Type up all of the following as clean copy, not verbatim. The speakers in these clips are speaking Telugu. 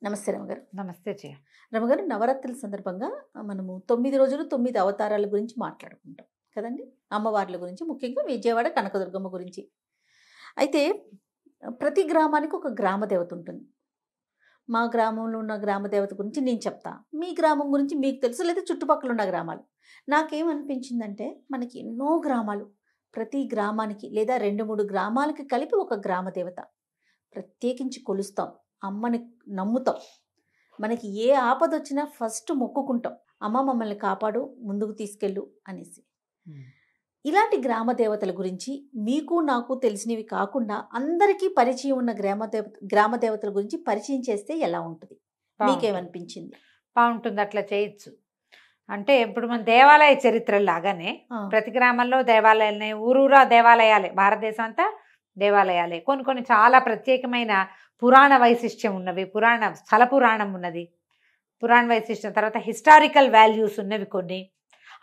నమస్తే రమగారు. నమస్తే జయ. రమగారు, నవరాత్రుల సందర్భంగా మనము 9 రోజులు 9 అవతారాల గురించి మాట్లాడుకుంటాం కదండి. అమ్మవార్ల గురించి, ముఖ్యంగా విజయవాడ కనకదుర్గమ్మ గురించి. అయితే ప్రతి గ్రామానికి ఒక గ్రామ దేవత ఉంటుంది. మా గ్రామంలో ఉన్న గ్రామ దేవత గురించి నేను చెప్తా, మీ గ్రామం గురించి మీకు తెలుసు, లేదా చుట్టుపక్కల ఉన్న గ్రామాలు. నాకేమనిపించిందంటే మనకి ఎన్నో గ్రామాలు, ప్రతి గ్రామానికి లేదా 2-3 గ్రామాలకి కలిపి ఒక గ్రామ దేవత ప్రత్యేకించి కొలుస్తాం. అమ్మని నమ్ముతాం. మనకి ఏ ఆపద వచ్చినా ఫస్ట్ మొక్కుకుంటాం, అమ్మ మమ్మల్ని కాపాడు, ముందుకు తీసుకెళ్ళు అనేసి. ఇలాంటి గ్రామ దేవతల గురించి మీకు నాకు తెలిసినవి కాకుండా అందరికీ పరిచయం ఉన్న గ్రామ దేవతల గురించి పరిచయం చేస్తే ఎలా ఉంటుంది? మీకేమనిపించింది? బాగుంటుంది, అట్లా చేయొచ్చు. అంటే ఇప్పుడు మన దేవాలయ చరిత్ర లాగానే ప్రతి గ్రామంలో దేవాలయాలనే, ఊరూరా దేవాలయాలే, భారతదేశం అంతా దేవాలయాలే. కొన్ని చాలా ప్రత్యేకమైన పురాణ వైశిష్ట్యం ఉన్నవి, స్థల పురాణం ఉన్నది, పురాణ వైశిష్ట్యం. తర్వాత హిస్టారికల్ వాల్యూస్ ఉన్నవి కొన్ని,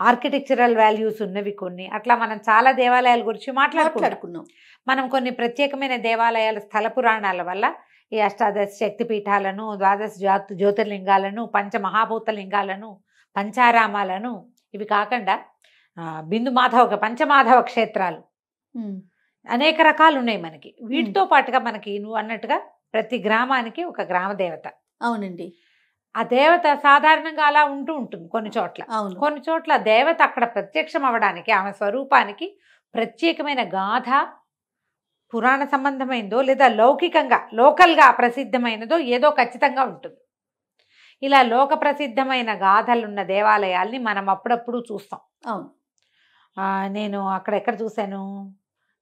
ఆర్కిటెక్చరల్ వాల్యూస్ ఉన్నవి కొన్ని. అట్లా మనం చాలా దేవాలయాల గురించి మాట్లాడుకున్నాం. మనం కొన్ని ప్రత్యేకమైన దేవాలయాల స్థల పురాణాల వల్ల ఈ అష్టాదశ శక్తిపీఠాలను, 12 జ్యోతిర్లింగాలను, పంచమహాభూతలింగాలను, పంచారామాలను, ఇవి కాకుండా పంచమాధవ క్షేత్రాలు అనేక రకాలు ఉన్నాయి మనకి. వీటితో పాటుగా మనకి నువ్వు అన్నట్టుగా ప్రతి గ్రామానికి ఒక గ్రామ దేవత. అవునండి. ఆ దేవత సాధారణంగా అలా ఉంటుంది కొన్ని చోట్ల. కొన్ని చోట్ల దేవత అక్కడ ప్రత్యక్షం అవ్వడానికి, ఆమె స్వరూపానికి ప్రత్యేకమైన గాథ, పురాణ సంబంధమైనదో లేదా లోకల్గా ప్రసిద్ధమైనదో ఏదో ఖచ్చితంగా ఉంటుంది. ఇలా లోక ప్రసిద్ధమైన గాథలున్న దేవాలయాల్ని మనం అప్పుడప్పుడు చూస్తాం. అవును. నేను అక్కడెక్కడ చూశాను,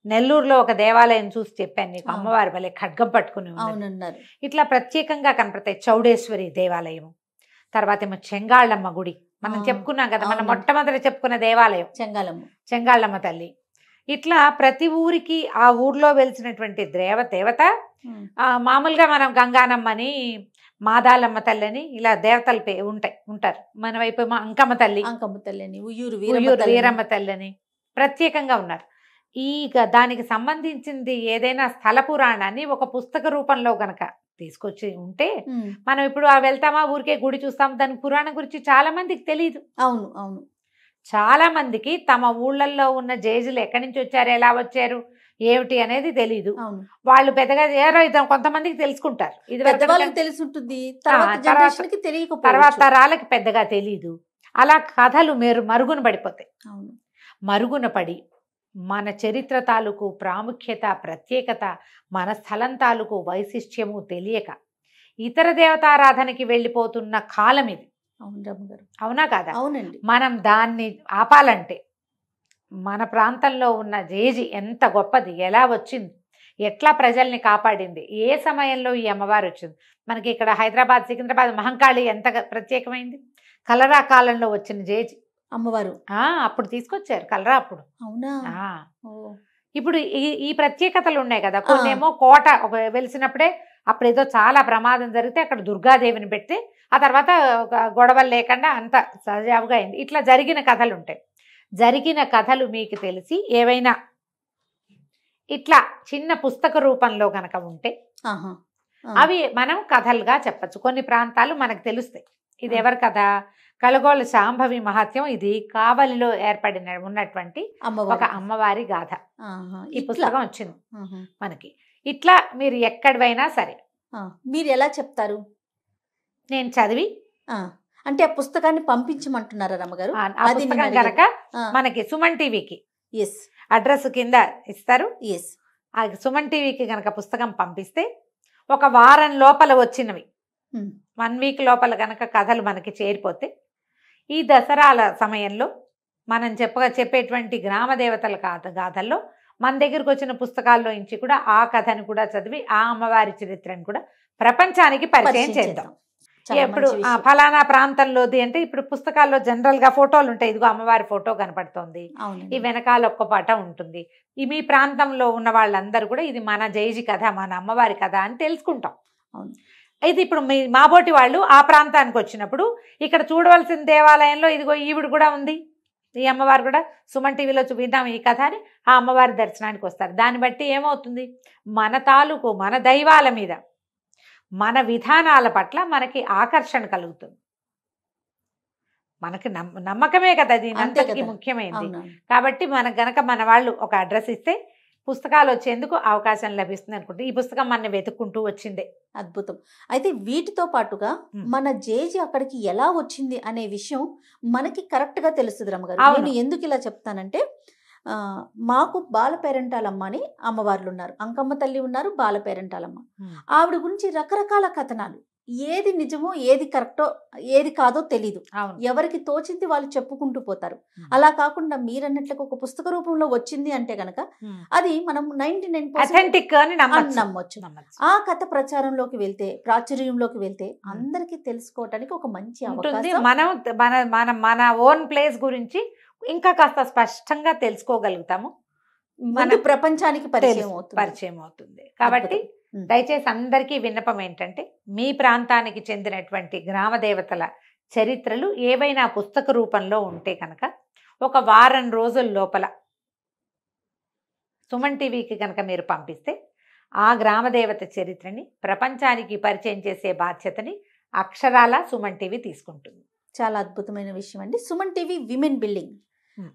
నెల్లూరులో ఒక దేవాలయం చూసి చెప్పాను నీకు. అమ్మవారి వల్లే ఖడ్గం పట్టుకుని ఉన్నారు. ఇట్లా ప్రత్యేకంగా కనపడతాయి. చౌడేశ్వరి దేవాలయం, తర్వాత ఏమో చెంగాళ్ళమ్మ గుడి మనం చెప్పుకున్నాం కదా, మనం మొట్టమొదటి చెప్పుకున్న దేవాలయం చెంగాళ్ళమ్మ తల్లి. ఇట్లా ప్రతి ఊరికి ఆ ఊర్లో వెలిసినటువంటి దేవత. మామూలుగా మనం గంగానమ్మని, మాదాలమ్మ తల్లిని, ఇలా దేవతలు ఉంటారు. మన వైపు అంకమ్మ తల్లిని, ఉయ్యూరు వీరమ్మ తల్లిని ప్రత్యేకంగా ఉన్నారు. దానికి సంబంధించింది ఏదైనా స్థల పురాణాన్ని ఒక పుస్తక రూపంలో గనక తీసుకొచ్చి ఉంటే మనం ఇప్పుడు వెళ్తామా, ఊరికే గుడి చూస్తాం, దాని పురాణం గురించి చాలా మందికి తెలియదు. అవును. చాలా మందికి తమ ఊళ్ళల్లో ఉన్న జేజులు ఎక్కడి నుంచి వచ్చారు, ఎలా వచ్చారు, ఏమిటి అనేది తెలీదు. వాళ్ళు పెద్దగా కొంతమందికి తెలుసుకుంటారు, ఇది తెలుసుంటుంది, తర్వాత తరాలకి పెద్దగా తెలీదు. అలా కథలు మరుగున పడిపోతాయి. మరుగున పడి మన చరిత్ర తాలూకు ప్రాముఖ్యత, ప్రత్యేకత, మన స్థలం తాలూకు వైశిష్ట్యము తెలియక ఇతర దేవతారాధనకి వెళ్ళిపోతున్న కాలం ఇది. అవునా కాదా? అవునండి. మనం దాన్ని ఆపాలంటే మన ప్రాంతంలో ఉన్న జేజి ఎంత గొప్పది, ఎలా వచ్చింది, ఎట్లా ప్రజల్ని కాపాడింది, ఏ సమయంలో ఈ అమ్మవారు వచ్చింది. మనకి ఇక్కడ హైదరాబాద్, సికింద్రాబాద్ మహంకాళి ఎంత ప్రత్యేకమైంది. కలరా కాలంలో వచ్చిన జేజి అమ్మవారు అప్పుడు తీసుకొచ్చారు కలరా. అప్పుడు అవునా? ఇప్పుడు ఈ ప్రత్యేకతలు ఉన్నాయి కదా. కొన్నేమో కోట వెలిసినప్పుడే అప్పుడు ఏదో చాలా ప్రమాదం జరిగితే అక్కడ దుర్గాదేవిని పెట్టి ఆ తర్వాత గొడవలు లేకుండా అంత సజావుగా అయింది. ఇట్లా జరిగిన కథలు ఉంటాయి. జరిగిన కథలు మీకు తెలిసి ఏవైనా ఇట్లా చిన్న పుస్తక రూపంలో గనక ఉంటే అవి మనం కథలుగా చెప్పచ్చు. కొన్ని ప్రాంతాలు మనకు తెలుస్తాయి. ఇది ఎవరి కథ? కలగోళ్ళ శాంభవి మహత్యం. ఇది కావలిలో ఉన్నటువంటి ఒక అమ్మవారి గాథ. ఈ పుస్తకం వచ్చింది మనకి. ఇట్లా మీరు ఎక్కడివైనా సరే మీరు ఎలా చెప్తారు? నేను చదివి అంటే ఆ పుస్తకాన్ని పంపించమంటున్నారా రమ్మగారు? అది కనుక మనకి సుమన్ టీవీకి అడ్రస్ కింద ఇస్తారు. ఆ సుమన్ టీవీకి కనుక పుస్తకం పంపిస్తే ఒక వారం లోపల వచ్చినవి, 1 వీక్ లోపల కనుక కథలు మనకి చేరిపోతే ఈ దసరాల సమయంలో మనం చెప్పేటువంటి గ్రామ దేవతల గాథల్లో మన దగ్గరకు వచ్చిన పుస్తకాల్లో నుంచి కూడా ఆ కథను కూడా చదివి ఆ అమ్మవారి చరిత్రను కూడా ప్రపంచానికి పరిచయం చేద్దాం. ఎప్పుడు ఫలానా ప్రాంతంలోది అంటే ఇప్పుడు పుస్తకాల్లో జనరల్గా ఫోటోలు ఉంటాయి. ఇదిగో అమ్మవారి ఫోటో కనపడుతోంది, ఈ వెనకాల ఒక్క పాట ఉంటుంది. ఈ మీ ప్రాంతంలో ఉన్న వాళ్ళందరూ కూడా ఇది మన జైజి కథ, మన అమ్మవారి కథ అని తెలుసుకుంటాం. అయితే ఇప్పుడు మాబోటి వాళ్ళు ఆ ప్రాంతానికి వచ్చినప్పుడు ఇక్కడ చూడవలసిన దేవాలయంలో ఇదిగో ఈవిడ కూడా ఉంది, ఈ అమ్మవారు కూడా సుమన్ టీవీలో చూపిద్దాం ఈ కథ అని ఆ అమ్మవారి దర్శనానికి వస్తారు. దాన్ని బట్టి ఏమవుతుంది, మన తాలూకు మన దైవాల మీద మన విధానాల పట్ల మనకి ఆకర్షణ కలుగుతుంది. మనకి నమ్మకమే కదా దీని అంతటికి ముఖ్యమైనది. కాబట్టి మనకు గనక మన వాళ్ళు ఒక అడ్రస్ ఇస్తే పుస్తకాలు వచ్చేందుకు అవకాశం లభిస్తుంది అనుకుంటే ఈ పుస్తకం మన వెతుక్కుంటూ వచ్చిందే. అద్భుతం. అయితే వీటితో పాటుగా మన జేజీ అక్కడికి ఎలా వచ్చింది అనే విషయం మనకి కరెక్ట్ గా తెలుస్తుంది రమ్మగారు. నేను ఎందుకు ఇలా చెప్తానంటే మాకు బాల పేరెంటాలమ్మ అని అమ్మవార్లు ఉన్నారు, అంకమ్మ తల్లి ఉన్నారు, బాల పేరెంటాలమ్మ. ఆవిడ గురించి రకరకాల కథనాలు, ఏది నిజమో ఏది కరెక్టో ఏది కాదో తెలీదు, ఎవరికి తోచింది వాళ్ళు చెప్పుకుంటూ పోతారు. అలా కాకుండా మీరన్నట్లుగా ఒక పుస్తక రూపంలో వచ్చింది అంటే గనక అది మనం 99% నమ్మొచ్చు. ఆ కథ ప్రచారంలోకి వెళ్తే, ప్రాచుర్యంలోకి వెళ్తే అందరికి తెలుసుకోవటానికి ఒక మంచి అవకాశం. మనం మన ఓన్ ప్లేస్ గురించి ఇంకా కాస్త స్పష్టంగా తెలుసుకోగలుగుతాము, మన ప్రపంచానికి పరిచయం అవుతుంది. కాబట్టి దయచేసి అందరికీ విన్నపం ఏంటంటే మీ ప్రాంతానికి చెందినటువంటి గ్రామ దేవతల చరిత్రలు ఏవైనా పుస్తక రూపంలో ఉంటే కనుక ఒక వారం రోజుల లోపల సుమన్ టీవీకి కనుక మీరు పంపిస్తే ఆ గ్రామ దేవత చరిత్రని ప్రపంచానికి పరిచయం చేసే బాధ్యతని అక్షరాల సుమన్ టీవీ తీసుకుంటుంది. చాలా అద్భుతమైన విషయం అండి. సుమన్ టీవీ విమెన్ బిల్డింగ్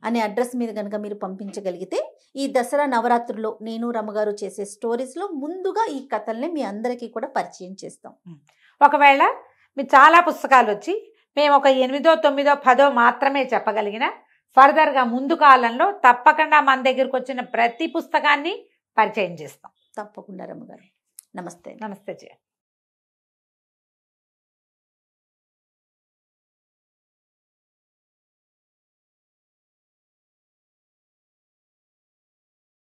అనే అడ్రస్ మీద కనుక మీరు పంపించగలిగితే ఈ దసరా నవరాత్రుల్లో నేను రమ్మగారు చేసే స్టోరీస్లో ముందుగా ఈ కథల్ని మీ అందరికీ కూడా పరిచయం చేస్తాం. ఒకవేళ మీరు చాలా పుస్తకాలు వచ్చి మేము ఒక 8, 9, 10 మాత్రమే చెప్పగలిగిన ఫర్దర్గా ముందు కాలంలో తప్పకుండా మన దగ్గరకు వచ్చిన ప్రతి పుస్తకాన్ని పరిచయం చేస్తాం. తప్పకుండా రమ్మగారు. నమస్తే. నమస్తే.